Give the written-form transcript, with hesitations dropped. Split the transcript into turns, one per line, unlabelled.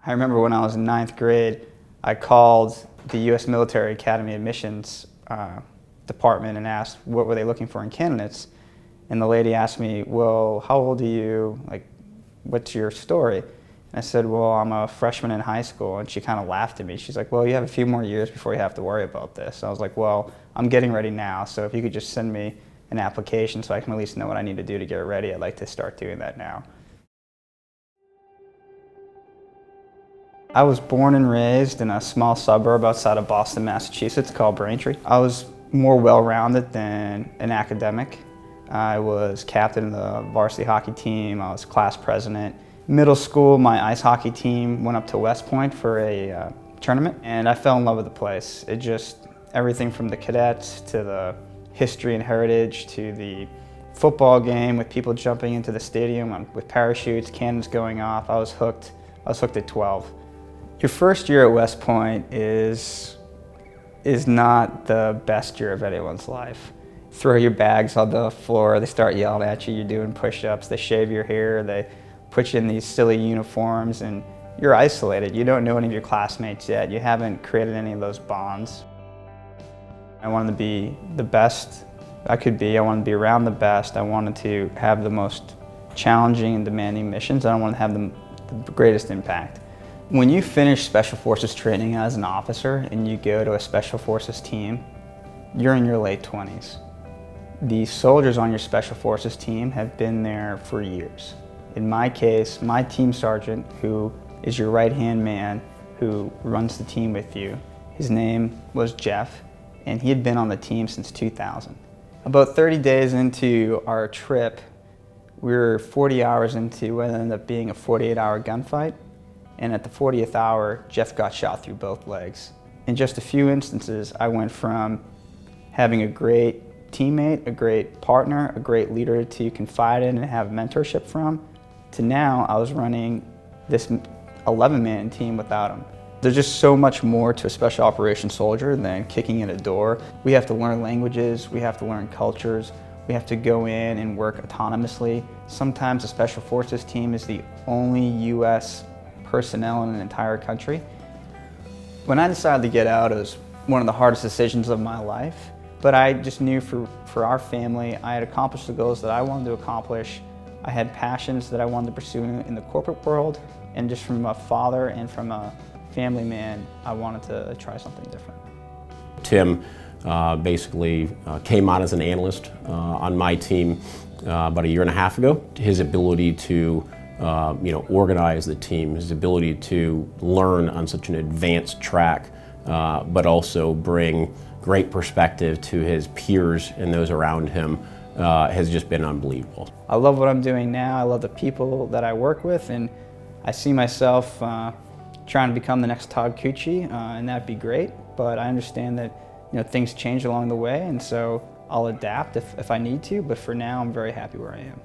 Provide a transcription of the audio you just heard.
I remember when I was in ninth grade, I called the U.S. Military Academy admissions department and asked what were they looking for in candidates. And the lady asked me, well, how old are you? Like, what's your story? And I said, well, I'm a freshman in high school. And she kind of laughed at me. She's like, well, you have a few more years before you have to worry about this. I was like, well, I'm getting ready now, so if you could just send me an application so I can at least know what I need to do to get ready, I'd like to start doing that now. I was born and raised in a small suburb outside of Boston, Massachusetts called Braintree. I was more well-rounded than an academic. I was captain of the varsity hockey team, I was class president. Middle school, my ice hockey team went up to West Point for a tournament, and I fell in love with the place. It just, everything from the cadets to the history and heritage to the football game with people jumping into the stadium with parachutes, cannons going off, I was hooked at 12. Your first year at West Point is not the best year of anyone's life. Throw your bags on the floor, they start yelling at you, you're doing push-ups, they shave your hair, they put you in these silly uniforms, and you're isolated. You don't know any of your classmates yet. You haven't created any of those bonds. I wanted to be the best I could be. I wanted to be around the best. I wanted to have the most challenging and demanding missions. I wanted to have the greatest impact. When you finish Special Forces training as an officer and you go to a Special Forces team, you're in your late 20s. The soldiers on your Special Forces team have been there for years. In my case, my team sergeant, who is your right-hand man, who runs the team with you, his name was Jeff, and he had been on the team since 2000. About 30 days into our trip, we were 40 hours into what ended up being a 48-hour gunfight. And at the 40th hour, Jeff got shot through both legs. In just a few instances, I went from having a great teammate, a great partner, a great leader to confide in and have mentorship from, to now I was running this 11-man team without him. There's just so much more to a special operations soldier than kicking in a door. We have to learn languages, we have to learn cultures, we have to go in and work autonomously. Sometimes a Special Forces team is the only U.S. personnel in an entire country. When I decided to get out, it was one of the hardest decisions of my life, but I just knew for our family, I had accomplished the goals that I wanted to accomplish. I had passions that I wanted to pursue in the corporate world, and just from a father and from a family man, I wanted to try something different.
Tim basically came on as an analyst on my team about a year and a half ago. His ability to organize the team, his ability to learn on such an advanced track, but also bring great perspective to his peers and those around him has just been unbelievable.
I love what I'm doing now. I love the people that I work with, and I see myself trying to become the next Todd Cucci, and that'd be great. But I understand that things change along the way, and so I'll adapt if I need to. But for now, I'm very happy where I am.